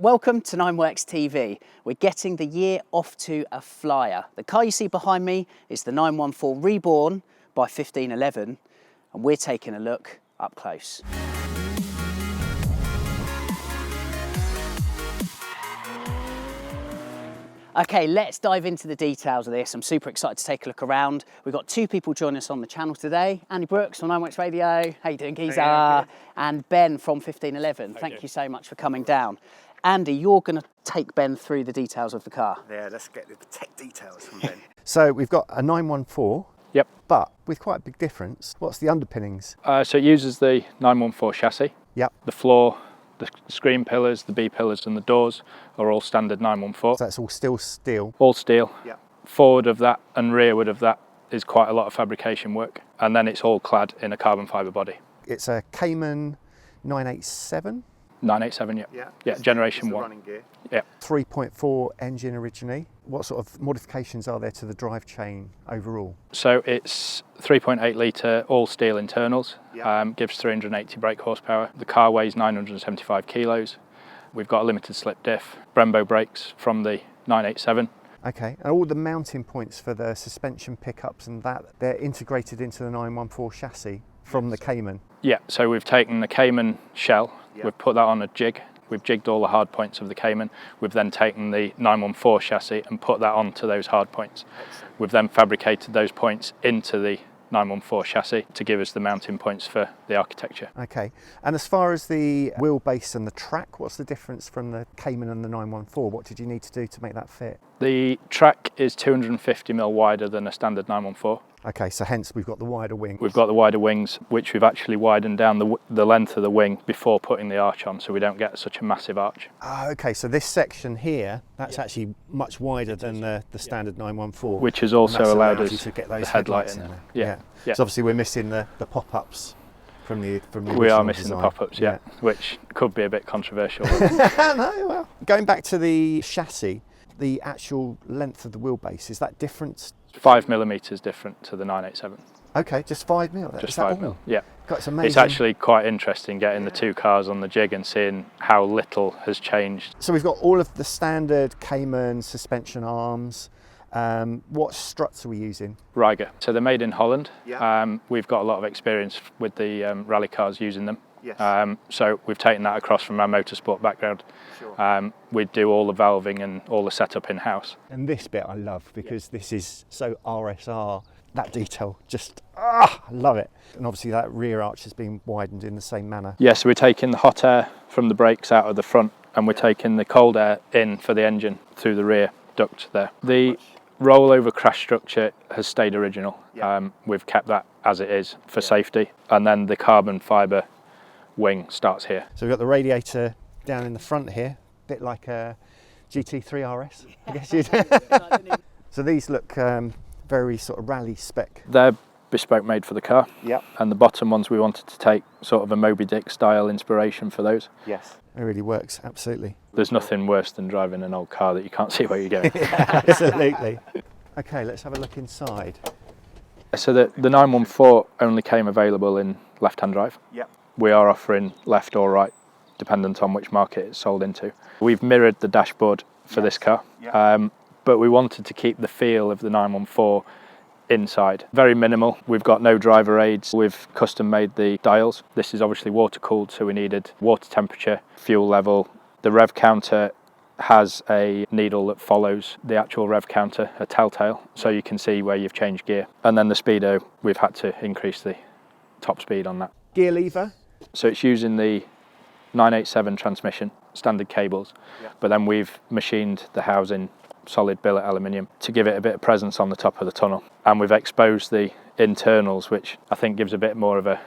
Welcome to Nineworks TV. We're getting the year off to a flyer. The car you see behind me is the 914 Reborn by 1511, and we're taking a look up close. Okay, let's dive into the details of this. I'm super excited to take a look around. We've got two people joining us on the channel today. Andy Brooks from Nineworks Radio. How you doing, Geezer? Hey, and Ben from 1511. Thank you so much for coming down. Andy, you're going to take Ben through the details of the car. Yeah, let's get the tech details from Ben. So we've got a 914, Yep. but with quite a big difference. What's the underpinnings? So it uses the 914 chassis. Yep. The floor, the screen pillars, the B pillars and the doors are all standard 914. So that's all still steel. All steel. Yep. Forward of that and rearward of that is quite a lot of fabrication work. And then it's all clad in a carbon fibre body. It's a Cayman-engined 987, yeah, generation the 1. running gear. Yeah. 3.4 engine originally. What sort of modifications are there to the drive chain overall? So it's 3.8 litre all steel internals, Yep. gives 380 brake horsepower. The car weighs 975 kilos. We've got a limited slip diff, Brembo brakes from the 987. Okay, and all the mounting points for the suspension pickups and that, they're integrated into the 914 chassis from the Cayman. Yeah, so we've taken the Cayman shell, Yep. we've put that on a jig, we've jigged all the hard points of the Cayman, we've then taken the 914 chassis and put that onto those hard points. Excellent. We've then fabricated those points into the 914 chassis to give us the mounting points for the architecture. Okay, and as far as the wheelbase and the track, what's the difference from the Cayman and the 914? What did you need to do to make that fit? The track is 250mm wider than a standard 914. Okay, so hence we've got the wider wing. We've got the wider wings, which we've actually widened down the length of the wing before putting the arch on, so we don't get such a massive arch. Ah, okay, so this section here, that's actually much wider than the standard 914. Which has And also that's allowed you us to get the those headlight headlights in in there. there. Yeah. So obviously we're missing the pop-ups from the We original are missing design. the pop-ups, yeah, which could be a bit controversial. No, well, going back to the chassis, the actual length of the wheelbase, is that different? 5mm different to the 987. Okay, just 5 mil. Just Is that 5mm, all? yeah. God, it's amazing. It's actually quite interesting getting the two cars on the jig and seeing how little has changed. So we've got all of the standard Cayman suspension arms. What struts are we using? Riga. So they're made in Holland. Yeah. We've got a lot of experience with the rally cars using them. Yes. So we've taken that across from our motorsport background. Sure. We do all the valving and all the setup in-house. And this bit I love because this is so RSR. That detail, I love it. And obviously that rear arch has been widened in the same manner. Yeah, so we're taking the hot air from the brakes out of the front and we're taking the cold air in for the engine through the rear duct there. The rollover crash structure has stayed original. Yeah. We've kept that as it is for safety, and then the carbon fibre wing starts here. So we've got the radiator down in the front here, a bit like a GT3 RS, I guess you'd. So these look very sort of rally spec. They're bespoke made for the car. Yep. And the bottom ones we wanted to take sort of a Moby Dick style inspiration for those. Yes. It really works, absolutely. There's nothing worse than driving an old car that you can't see where you're going. Absolutely. Okay, let's have a look inside. So the 914 only came available in left-hand drive. Yep. We are offering left or right, dependent on which market it's sold into. We've mirrored the dashboard for this car, but we wanted to keep the feel of the 914 inside. Very minimal. We've got no driver aids. We've custom made the dials. This is obviously water cooled, so we needed water temperature, fuel level. The rev counter has a needle that follows the actual rev counter, a telltale, so you can see where you've changed gear. And then the speedo, we've had to increase the top speed on that. Gear lever. So it's using the 987 transmission, standard cables, but then we've machined the housing solid billet aluminium to give it a bit of presence on the top of the tunnel. And we've exposed the internals, which I think gives a bit more of a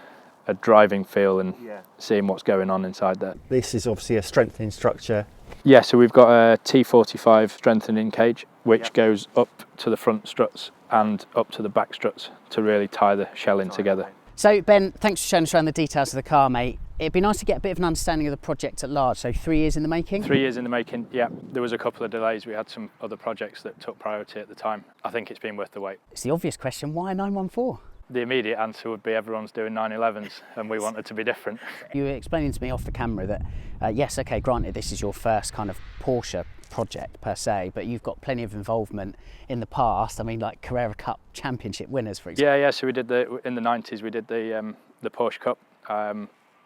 driving feel and seeing what's going on inside there. This is obviously a strengthening structure. Yeah, so we've got a T45 strengthening cage, which goes up to the front struts and up to the back struts to really tie the shell in together. So Ben, thanks for showing us around the details of the car, mate. It'd be nice to get a bit of an understanding of the project at large. So 3 years in the making? 3 years in the making, yeah. There was a couple of delays. We had some other projects that took priority at the time. I think it's been worth the wait. It's the obvious question, why a 914? The immediate answer would be everyone's doing 911s and we wanted to be different. You were explaining to me off the camera that, yes, okay, granted this is your first kind of Porsche project per se, but you've got plenty of involvement in the past. I mean, like Carrera Cup Championship winners, for example. Yeah, so we did in the 90s, we did the Porsche Cup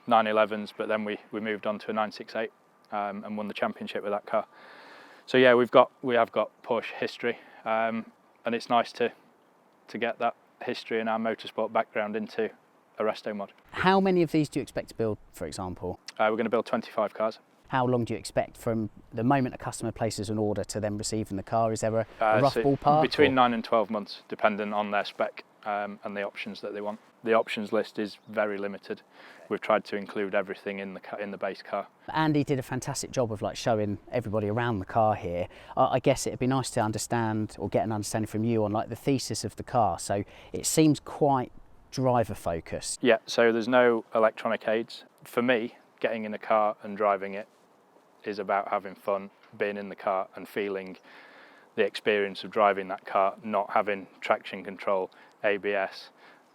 911s, but then we moved on to a 968 and won the championship with that car. So yeah, we have got Porsche history, and it's nice to get that history and our motorsport background into a RESTOMOD. How many of these do you expect to build, for example? We're going to build 25 cars. How long do you expect from the moment a customer places an order to them receiving the car? Is there a rough ballpark? Between 9 and 12 months, depending on their spec and the options that they want. The options list is very limited. We've tried to include everything in the base car. Andy did a fantastic job of like showing everybody around the car here. I guess it'd be nice to understand or get an understanding from you on like the thesis of the car. So it seems quite driver focused. Yeah, so there's no electronic aids. For me, getting in a car and driving it is about having fun, being in the car and feeling the experience of driving that car, not having traction control, ABS,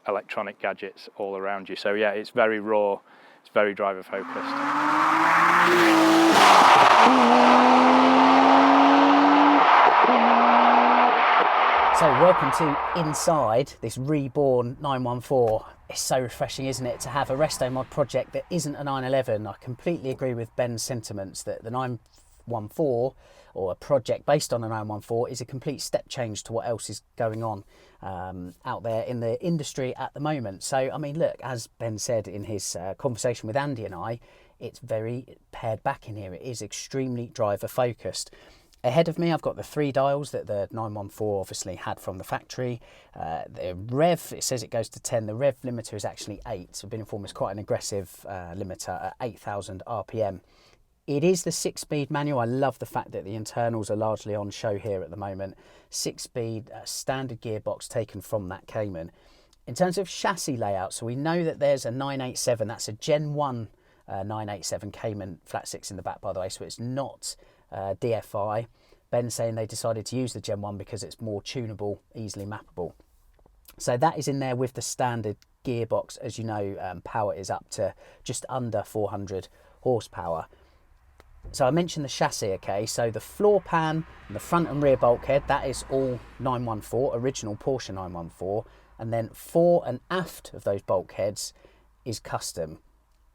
electronic gadgets all around you. So yeah, it's very raw, it's very driver focused. So welcome to inside this reborn 914. It's so refreshing, isn't it, to have a RESTOMOD project that isn't a 911. I completely agree with Ben's sentiments that the 914 or a project based on a 914 is a complete step change to what else is going on out there in the industry at the moment. So, I mean, look, as Ben said in his conversation with Andy and I, it's very pared back in here. It is extremely driver focused. Ahead of me, I've got the 3 dials that the 914 obviously had from the factory. The rev, it says it goes to 10. The rev limiter is actually 8. So I've been informed it's quite an aggressive limiter at 8,000 RPM. It is the 6-speed manual. I love the fact that the internals are largely on show here at the moment. 6-speed standard gearbox taken from that Cayman. In terms of chassis layout, so we know that there's a 987. That's a Gen 1 987 Cayman flat 6 in the back, by the way, so it's not DFI. Ben saying they decided to use the Gen 1 because it's more tunable, easily mappable. So that is in there with the standard gearbox. As you know, power is up to just under 400 horsepower. So I mentioned the chassis, okay, so the floor pan and the front and rear bulkhead, that is all 914, original Porsche 914, and then fore and aft of those bulkheads is custom.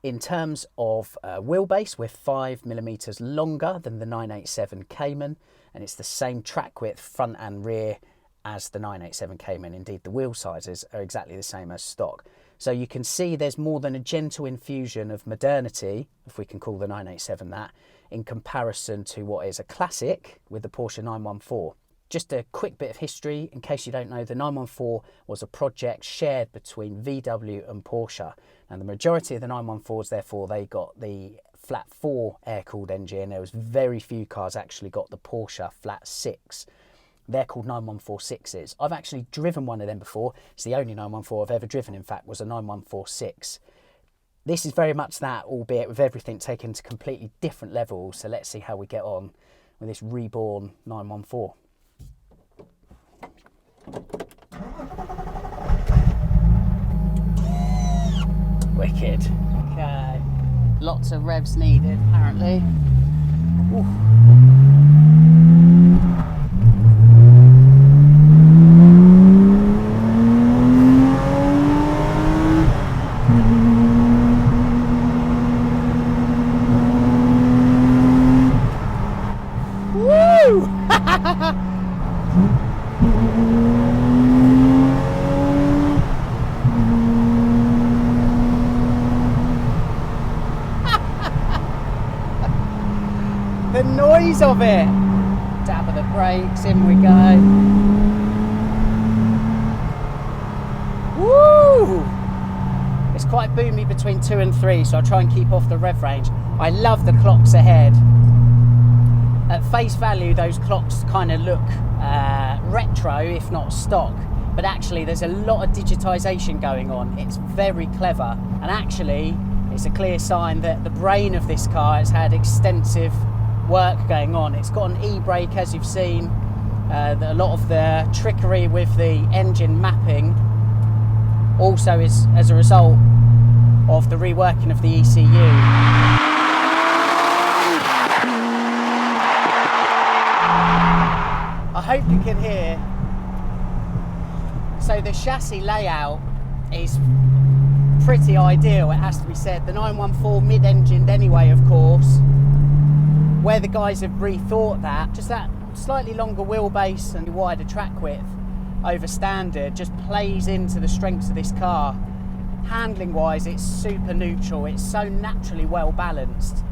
In terms of wheelbase, we're 5mm longer than the 987 Cayman, and it's the same track width front and rear as the 987 Cayman. Indeed, the wheel sizes are exactly the same as stock. So you can see there's more than a gentle infusion of modernity, if we can call the 987 that, in comparison to what is a classic with the Porsche 914. Just a quick bit of history, in case you don't know, the 914 was a project shared between VW and Porsche. And the majority of the 914s, therefore, they got the flat 4 air-cooled engine. There was very few cars actually got the Porsche flat 6. They're called 914-6s. I've actually driven one of them before. It's the only 914 I've ever driven, in fact, was a 914-6. This is very much that, albeit with everything taken to completely different levels. So let's see how we get on with this reborn 914. Wicked. Okay. Lots of revs needed, apparently. Oof. The noise of it! Dab of the brakes, in we go. Woo! It's quite boomy between 2 and 3, so I'll try and keep off the rev range. I love the clocks ahead. At face value, those clocks kind of look retro, if not stock, but actually there's a lot of digitisation going on. It's very clever, and actually it's a clear sign that the brain of this car has had extensive work going on. It's got an e-brake, as you've seen. A lot of the trickery with the engine mapping Also is as a result of the reworking of the ECU. I hope you can hear. So the chassis layout is pretty ideal, it has to be said. The 914 mid-engined anyway, of course, where the guys have rethought that, just that slightly longer wheelbase and wider track width over standard just plays into the strengths of this car. Handling wise, it's super neutral, it's so naturally well balanced.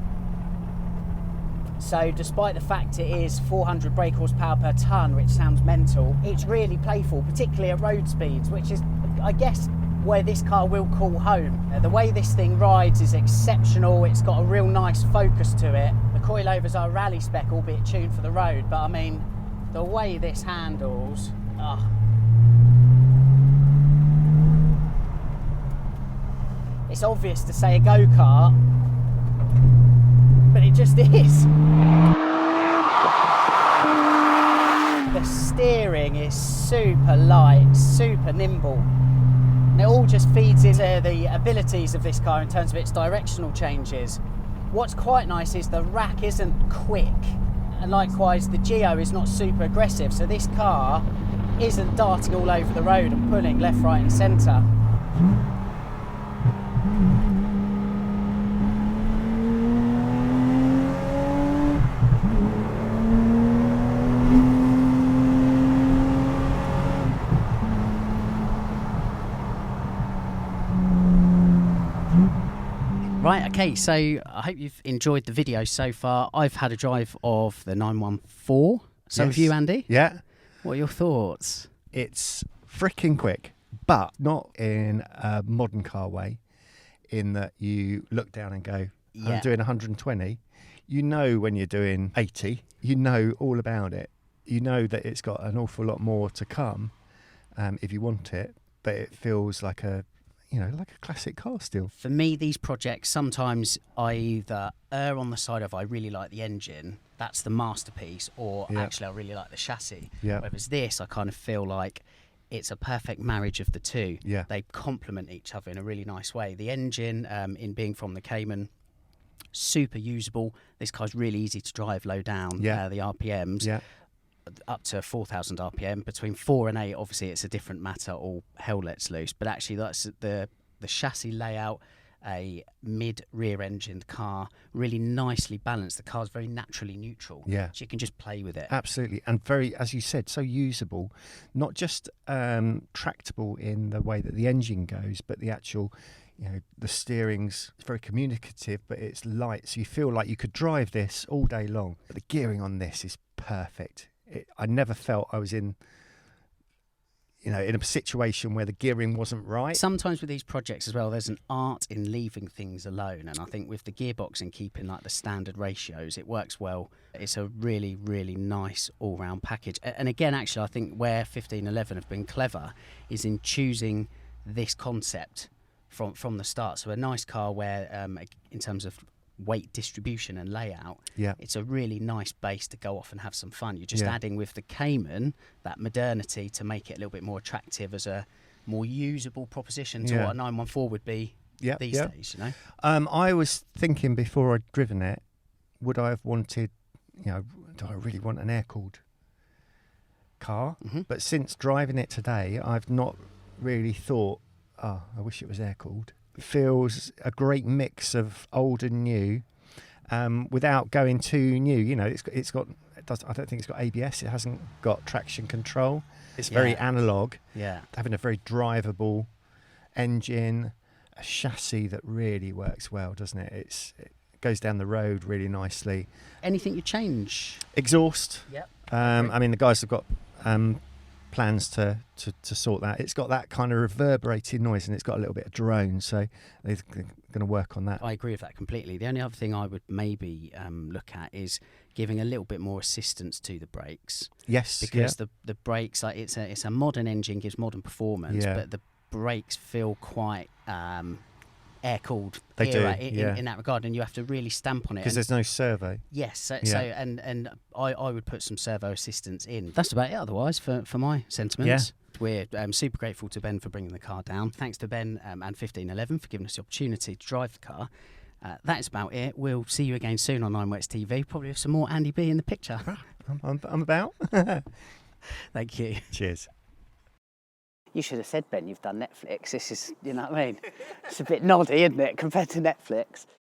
So despite the fact it is 400 brake horsepower per tonne, which sounds mental, it's really playful, particularly at road speeds, which is, I guess, where this car will call home. The way this thing rides is exceptional, it's got a real nice focus to it. The coilovers are rally spec, albeit tuned for the road, but I mean, the way this handles, it's obvious to say a go-kart, but it just is. The steering is super light, super nimble. And it all just feeds into the abilities of this car in terms of its directional changes. What's quite nice is the rack isn't quick, and likewise the Geo is not super aggressive, so this car isn't darting all over the road and pulling left, right and centre. Right, okay, so I hope you've enjoyed the video so far. I've had a drive of the 914. So have you, Andy? Yeah. What are your thoughts? It's freaking quick, but not in a modern car way, in that you look down and go, I'm doing 120. You know when you're doing 80, you know all about it. You know that it's got an awful lot more to come if you want it, but it feels like a like a classic car still. For me, these projects, sometimes I either err on the side of I really like the engine, that's the masterpiece, or actually I really like the chassis. Yeah. Whereas this, I kind of feel like it's a perfect marriage of the two. Yeah. They complement each other in a really nice way. The engine, in being from the Cayman, super usable. This car's really easy to drive low down, the RPMs. Yeah. Up to 4,000 RPM. Between 4 and 8, obviously it's a different matter, all hell lets loose. But actually that's the chassis layout, a mid-rear engined car, really nicely balanced. The car's very naturally neutral. Yeah. So you can just play with it. Absolutely. And very, as you said, so usable. Not just tractable in the way that the engine goes, but the actual, the steering's very communicative, but it's light. So you feel like you could drive this all day long. But the gearing on this is perfect. I never felt I was in a situation where the gearing wasn't right. Sometimes with these projects as well, there's an art in leaving things alone, and I think with the gearbox and keeping like the standard ratios, it works well. It's a really, really nice all-round package. And again, actually, I think where 1511 have been clever is in choosing this concept from the start. So a nice car where, in terms of weight distribution and layout, it's a really nice base to go off and have some fun. You're just adding with the Cayman that modernity to make it a little bit more attractive as a more usable proposition to what a 914 would be these days. I was thinking before I'd driven it, would I have wanted, do I really want an air-cooled car? Mm-hmm. But since driving it today, I've not really thought, I wish it was air-cooled. Feels a great mix of old and new, without going too new. I don't think it's got ABS. It hasn't got traction control. It's very analog. Yeah, having a very drivable engine, a chassis that really works well, doesn't it? It goes down the road really nicely. Anything you change? Exhaust. Yep. I mean, the guys have got plans to sort that. It's got that kind of reverberating noise, and it's got a little bit of drone, so they're going to work on that. I agree with that completely. The only other thing I would maybe look at is giving a little bit more assistance to the brakes. Yes, because the brakes, like it's a modern engine, gives modern performance, but the brakes feel quite air-cooled in that regard, and you have to really stamp on it because there's no servo. Yes, and I would put some servo assistance in. That's about it otherwise for my sentiments. We're super grateful to Ben for bringing the car down. Thanks to Ben and 1511 for giving us the opportunity to drive the car. That's about it. We'll see you again soon on 9 Wets TV, probably with some more Andy B in the picture. I'm about. Thank you. Cheers. You should have said, Ben, you've done Netflix. This is, you know what I mean? It's a bit noddy, isn't it, compared to Netflix?